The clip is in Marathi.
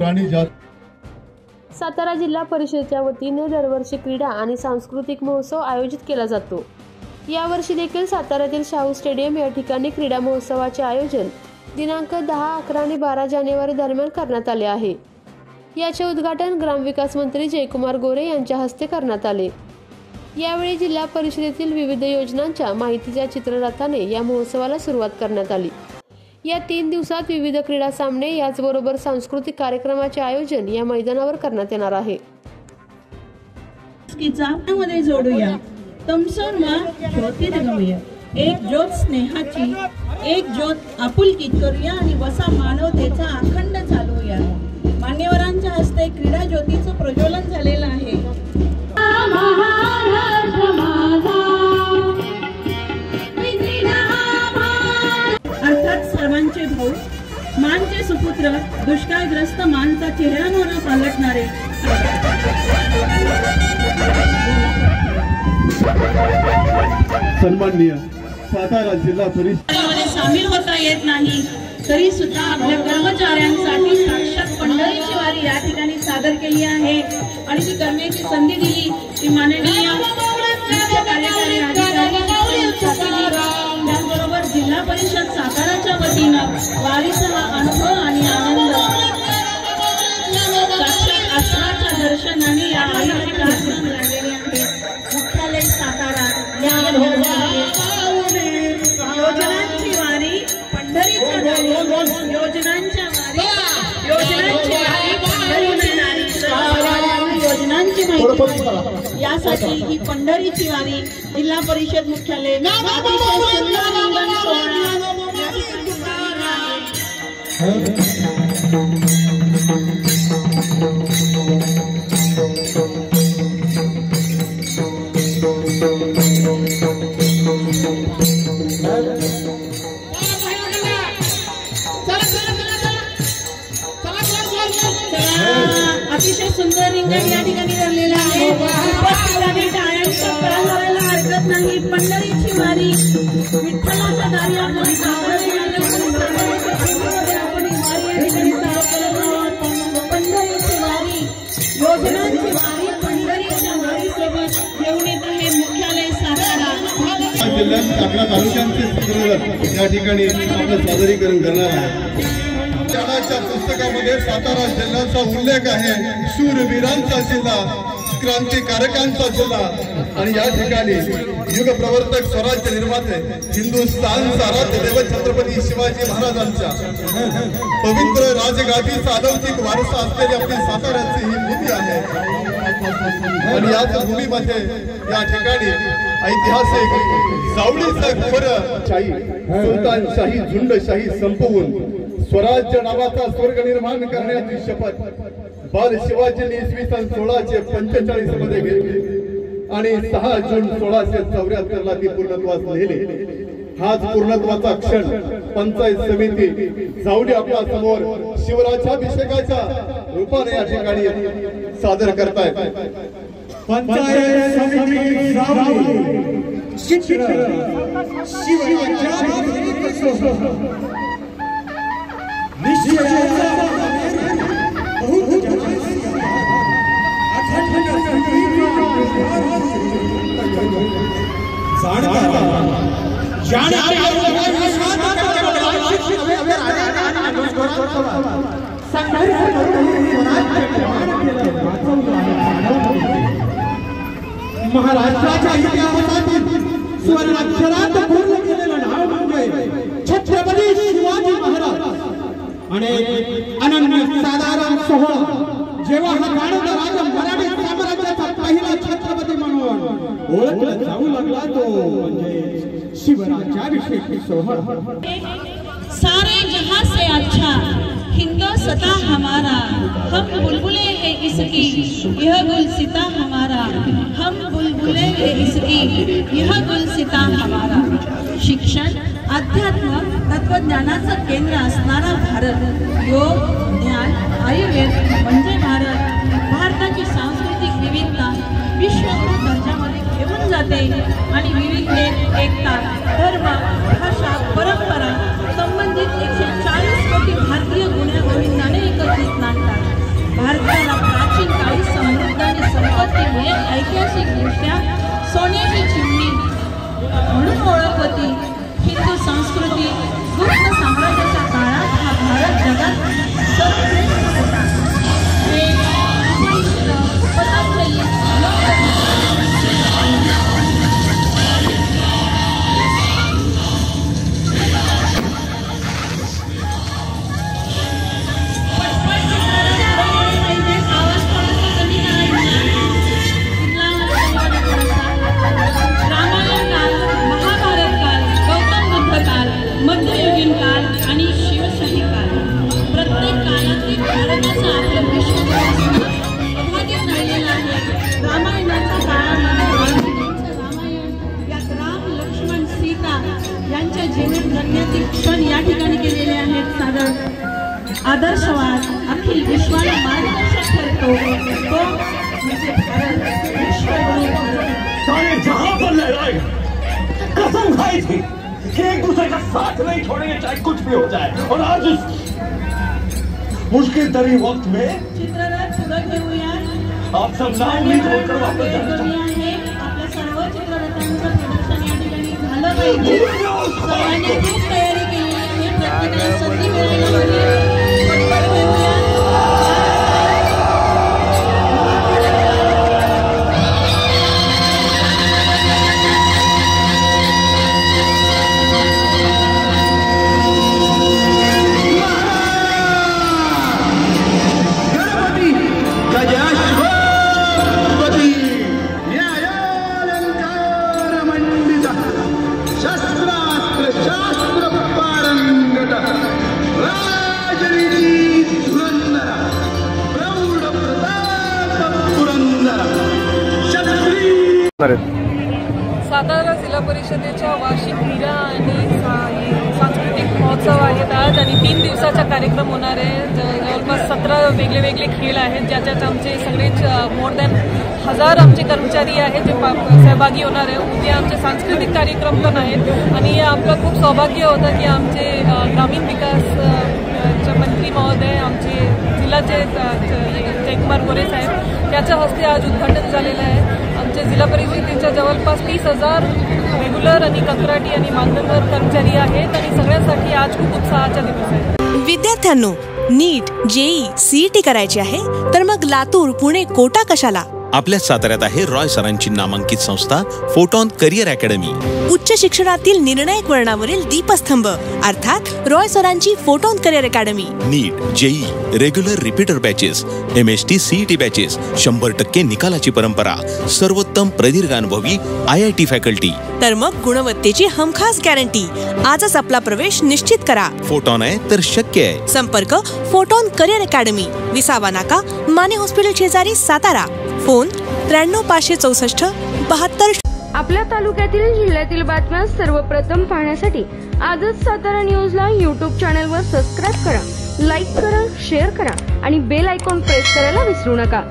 प्राणी जात। सातारा जिल्हा परिषदेच्या वतीने दरवर्षी क्रीडा आणि सांस्कृतिक महोत्सव आयोजित केला जातो। यावर्षी देखील साताऱ्यातील शाहू स्टेडियम या ठिकाणी क्रीडा महोत्सवाचे आयोजन दिनांक 10, 11 आणि 12 जानेवारी दरम्यान करण्यात आले आहे। याचे उद्घाटन ग्रामविकास मंत्री जयकुमार गोरे यांच्या हस्ते करण्यात आले। यावेळी जिल्हा परिषदेतील विविध योजनांच्या माहितीच्या चित्ररथाने या महोत्सवाला सुरुवात करण्यात आली। या 3 दिवसात विविध क्रीडा सामने याचबरोबर सांस्कृतिक कार्यक्रमाचे आयोजन या मैदानावर करण्यात येणार आहे। मध्ये जोडूया तमसोरमा ज्योती गमूया, एक ज्योत स्नेहाची, एक ज्योत आपुलकीत करूया आणि वसा मानवतेचा अखंड चालवूया। मान्यवरांच्या हस्ते क्रीडा ज्योतीचं प्रज्वलन झालेलं आहे। अर्थात सर्वांचे भाऊ, मानचे सुपुत्र, दुष्काळग्रस्त मानचा चेहऱ्यावर पालटणारे सन्माननीय सातारा जिल्हा परिषद सामील होता येत नाही तरी सुद्धा आपल्या कर्मचाऱ्यांसाठी साक्षात पंढरीची वारी या ठिकाणी सादर केली आहे आणि ती करण्याची संधी दिली ती माननीय कार्यकारी अधिकारी त्याचबरोबर जिल्हा परिषद साताराच्या वतीनं वारीचा अनुभव आणि आनंद साक्षात आसनाच्या दर्शनाने या आयोजनात लागलेले आहे। मुख्यालय सातारा योजनांची वारी पंढरीच्या दारी, योजनांची माहिती यासाठी ही पंढरीची वारी जिल्हा परिषद मुख्यालय अतिशय सुंदर रिंगण या ठिकाणी धरलेलं आहे। उपस्थितांनी टाळ्यांचा कडा करायला हरकत नाही। पंढरीची वारी विठ्ठलाच्या दारी आपण पंढरीची वारी योजनांची वारी पंढरीच्या वारीसोबत घेऊन येत आहे मुख्यालय सातारा। जिल्ह्यात 11 तालुक्यांचे चित्ररथ या ठिकाणी आपलं सादरीकरण करणार आहे। शाळाच्या पुस्तकामध्ये सातारा जिल्ह्याचा उल्लेख आहे। शूरवीरांचा जिल्हा, क्रांतिकारकांचा जिल्हा आणि या ठिकाणी युग प्रवर्तक, स्वराज्य निर्माते, हिंदुस्थानचा राज्यदेव छत्रपती शिवाजी महाराजांच्या पवित्र राजगादीचा अलौकिक वारसा असलेली आपली साताऱ्याची ही भूमी आहे आणि याच भूमीमध्ये या ठिकाणी ऐतिहासिक जावळीचा खरं शाही, सुलतानशाही, झुंडशाही संपवून स्वराज्य नावाचा स्वर्ग निर्माण करण्याची शपथ बाल शिवाजींनी इसवी सन 1645 मध्ये घेतली आणि 6 जून 1674 ला ती पूर्णत्वास नेली। हाच पूर्णत्वाचा क्षण पंचायत समिती जावली आपल्या समोर शिवराज्याभिषेकाच्या रूपाने या ठिकाणी सादर करतायत। पंचायत समिती जावली चित्र महाराष्ट्राच्या इतिहासातील स्वर्णाक्षरात पूर्ण केलेलं नाव म्हणजे छत्रपती शिवाजी महाराज आणि अनन्य साधारण सोहळा जेव्हा हा गाणगाराजा मराठी साम्राज्याचा पहिला छत्रपती म्हणून ओळखला जाऊ लागला तो म्हणजे शिवराज्याभिषेक सोहळा। सारे जहां से अच्छा हिंदुस्ता हमारा, हम बुलबुले हैं इसकी यह गुलसिता हमारा, हम बुलबुले हैं इसकी यह गुलसिता हमारा। शिक्षण, अध्यात्म, तत्वज्ञानाचं केंद्र असणारा भारत, योग, ज्ञान, आयुर्वेद म्हणजे भारत भारताची सांस्कृतिक विविधता विश्वगुरु दर्जामध्ये घेऊन जाते आणि विविधतेत एकता, धर्म, भाषा, परंपरा संबंधित 140 कोटी भारतीय गुण्यागोविंदाने एकत्रित नांदतात। ऐतिहासिकदृष्ट्या सोन्याची चिमणी म्हणून ओळख होती. हिंदू संस्कृती गुप्त साम्राज्याच्या काळात हा भारत जगात सर्वश्रेष्ठ होता. हे पतंजली मध्ययुगीन काल आणि शिवशाही काल, प्रत्येक काळातली भारताचा आपल्या विश्वभाग्य झालेला आहे. रामायणाच्या काळामध्ये वाल्मिकींचं रामायण यात राम लक्ष्मण सीता यांच्या जीवन जगण्याचे क्षण या ठिकाणी केलेले आहेत सादर. आदर्शवाद अखिल विश्वाला मार्गदर्शक ठरतो तो म्हणजे भारत विश्वगुरु. सारे जहां पर लहराएगा. कसम खाई थी कि एक दूसरे का साथ नहीं छोड़ेंगे चाहे कुछ भी हो जाए. और आज इस मुश्किल तरीन वक्त में चित्ररथ पुढे घेऊयात. आप सब नाव नहीं छोड़कर वापस जाना. आपल्या सर्व चित्ररथांचं प्रदर्शन या ठिकाणी झालं पाहिजे. सर्वांनी खूप तयारी केली आहे. प्रत्येकाला संधी मिळाली आहे. पटकन घेऊयात. सातारा जिल्हा परिषदेच्या वार्षिक क्रीडा आणि सांस्कृतिक महोत्सव आहेत आज आणि 3 दिवसाचा कार्यक्रम होणार आहे. जवळपास 17 वेगळे खेळ आहेत ज्याच्यात आमचे सगळेच मोर दॅन 1000 आमचे कर्मचारी आहेत जे सहभागी होणार आहे. उद्या आमचे सांस्कृतिक कार्यक्रम पण आहेत आणि आपलं खूप सौभाग्य होतं की आमचे ग्रामीण विकास मंत्री महोदय आमचे जिल्ह्याचे जयकुमार गोरे साहेब त्याच्या हस्ते आज उद्घाटन झालेलं आहे. आमच्या जिल्हा परिषदेच्या जवळपास 30,000 रेग्युलर आणि कंत्राटी आणि मानधनवर कर्मचारी आहेत आणि सगळ्यांसाठी आज खूप उत्साहाचा दिवस आहे. विद्यार्थ्यांनो, नीट, जेई, सीईटी करायची आहे तर मग लातूर, पुणे, कोटा कशाला? आपल्या साताऱ्यात आहे रॉय सरांची नामांकित संस्था फोटॉन करिअर अकॅडमी. उच्च शिक्षणातील निर्णायक वळणावरील दीपस्तंभ अर्थात रॉय सरांची Photon career academy. NEET, JEE, regular repeater batches, MST CET batches, 100% निकालाची परंपरा, सर्वोत्तम प्रदीर्घ अनुभवी IIT फॅकल्टी. तर मग गुणवत्तेची हमखास गॅरंटी. आजच आपला प्रवेश निश्चित करा. फोटॉन आहे तर शक्य आहे. संपर्क फोटॉन करिअर अकॅडमी, विसावा नाका, माने हॉस्पिटल शेजारी, सातारा. फोन 93 564 72. आपल्या तालुक्यातील जिल्ह्यातील बातम्या सर्वप्रथम पाहण्यासाठी आजच सातारा न्यूजला YouTube चॅनलवर सबस्क्राईब करा, लाईक करा, शेअर करा आणि बेल आयकॉन प्रेस करायला विसरू नका.